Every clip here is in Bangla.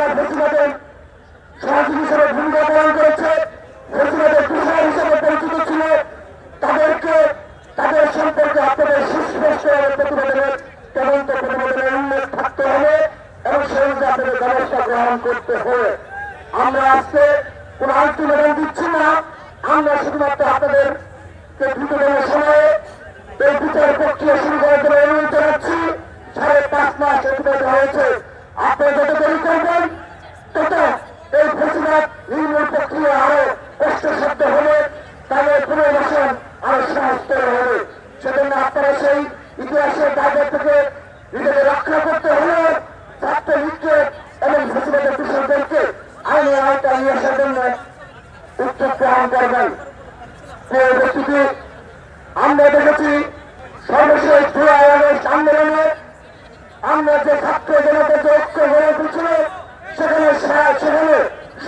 যারা ফেসিবাদের সহযোগী হিসেবে ভূমিকা পালন করেছে, ফেসিবাদের তুষার হিসেবে পরিচিত ছিল, তাদেরকে তাদের সম্পর্কে আপনাদের সুস্পষ্ট প্রতিবেদনের তদন্ত প্রতিবেদনের উল্লেখ থাকতে হবে এবং সেই অনুযায়ী আপনাদের ব্যবস্থা গ্রহণ করতে হবে। আমরা আজকে কোন আলটিমেটাম দিচ্ছি না, আমরা শুধুমাত্র আপনাদেরকে দ্রুততম সময়ে এই বিচার প্রক্রিয়া শুরু করার জন্য অনুরোধ জানাচ্ছি। 5.5 মাস অতিবাহিত হয়েছে, আপনারা যত দেরি করবেন তত এই ফেসিবাদ নির্মূল প্রক্রিয়া আরো কষ্টসাধ্য হবে, তাহলে পুনর্বাসন আরো সহজতর হবে। সেজন্য আপনারা সেই ইতিহাসের দায়িত্ব থেকে নিজেদের রক্ষা করতে হলে ছাত্রলীগকে এবং ফেসিবাদের কৃষকদেরকে আইনের আওতায় নিয়ে আসার জন্য উদ্যোগ গ্রহণ করবেন। উপস্থিতি আমরা দেখেছি সর্বশেষ 2 আগস্ট আন্দোলনে আমরা যে ছাত্র জনতা যে ঐক্য গড়ে তুলছিল, সেখানে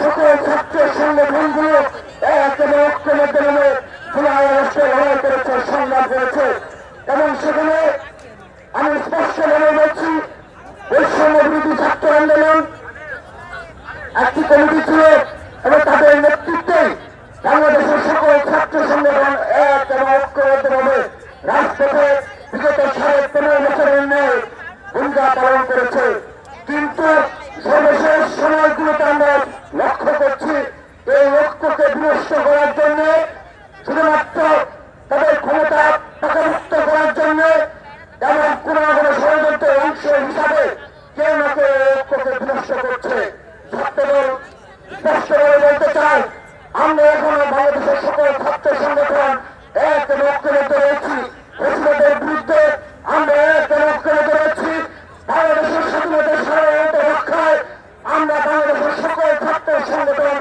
সকল ছাত্র সংগঠনগুলো একেবারে ঐক্যের মাধ্যমে 2 আগস্টে লড়াই করেছে, সংগ্রাম করেছে এবং সেখানে আমি স্পষ্টভাবে বলছি বৈষম্য বিরোধী ছাত্র আন্দোলন একটি কমিটি ছিল এবং তাদের নেতৃত্বে বাংলাদেশের সকল ছাত্র সংগঠন এক এবং ঐক্যবদ্ধভাবে রাজপথে বিগত 15.5 বছরের ন্যায় ভূমিকা পালন করেছে। কিন্তু সর্বশেষ সময়গুলোতে আমরা লক্ষ্য করছি এই ঐক্যকে বিনষ্ট করার জন্য, শুধুমাত্র তাদের ক্ষমতা টাকামুক্ত করার জন্য এবং কোন কোনো ষড়যন্ত্রের অংশ হিসাবে কেউ না কেউ ঐক্যকে বিনষ্ট করছে। ছাত্রদল স্পষ্টভাবে বলতে চাই, আমরা এখনো বাংলাদেশের সকল ছাত্র সংগঠন এক এবং ঐক্যবদ্ধ রয়েছি। ফেসিবাদের বিরুদ্ধে আমরা এক এবং ঐক্যবদ্ধ রয়েছি। বাংলাদেশের স্বাধীনতার সার্বভৌমত্ব রক্ষায় আমরা বাংলাদেশের সকল ছাত্র সংগঠন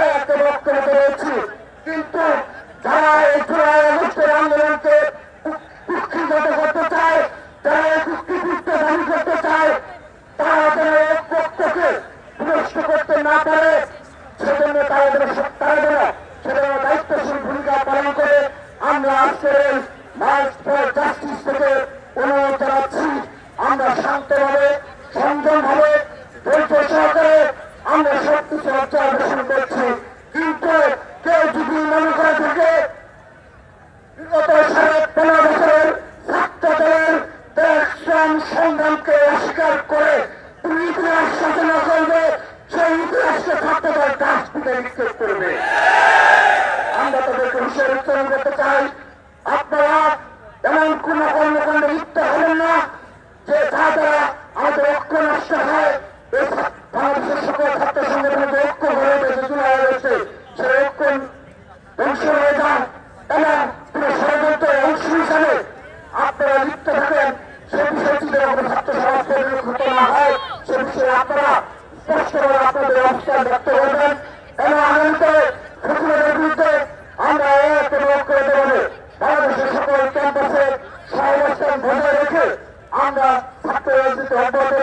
এক এবং ঐক্যবদ্ধ রয়েছি। কিন্তু যারা এই 2 আগস্টের আন্দোলনকে কুক্ষিগত করতে চায়, যারা এই কুক্ষিবৃত্ত দাবি করতে চায়, তারা যেন ঐক্যকে বিনষ্ট করতে না পারে, সেজন্য সেজন্য দায়িত্বশীল ভূমিকা পালন করে আমরা আজকের এই মার্চ ফর জাস্টিস থেকে অনুরোধ জানাচ্ছি, আমরা শান্তভাবে সংযমভাবে ধৈর্য সহকারে আমরা সবকিছু অবজারভেশন করছি। কিন্তু কেউ যদি মনে করে থাকে বিগত 15.5 বছরের ছাত্র দলের দেশ সংগ্রামকে অস্বীকার করে তুমি ইতিহাস রচনা করবে, সেই ইতিহাসকে ছাত্র দল ডাস্টবিনে নিক্ষেপ করবে। আমরা তাদেরকে হুঁশিয়ারি উচ্চারণ করতে চাই, আপনারা এমন কোন কর্মকাণ্ডে লিপ্ত হবেন না যে যা দ্বারা আমাদের ঐক্য নষ্ট হয়। এই বাংলাদেশের সকল ছাত্র সংগঠনের ঐক্য গড়ে উঠেছে 2 আগস্টে, সেই ঐক্য ধ্বংস হয়ে যান এবং পুরো ষড়যন্ত্রের অংশ হিসাবে আপনারা লিপ্ত থাকেন, সে বিষয়টি যেন ছাত্র সমাজ পরিলক্ষিত না হয়, সে বিষয়ে আপনারা স্পষ্টভাবে আপনাদের অবস্থান ব্যক্ত করবেন এবং আগামীতে ফেসিবাদের বিরুদ্ধে আমরা এক এবং ঐক্যবদ্ধভাবে বাংলাদেশের সকল ক্যাম্পাসে সহাবস্থান বজায় রেখে আমরা ছাত্র রাজনীতি অব্যাহত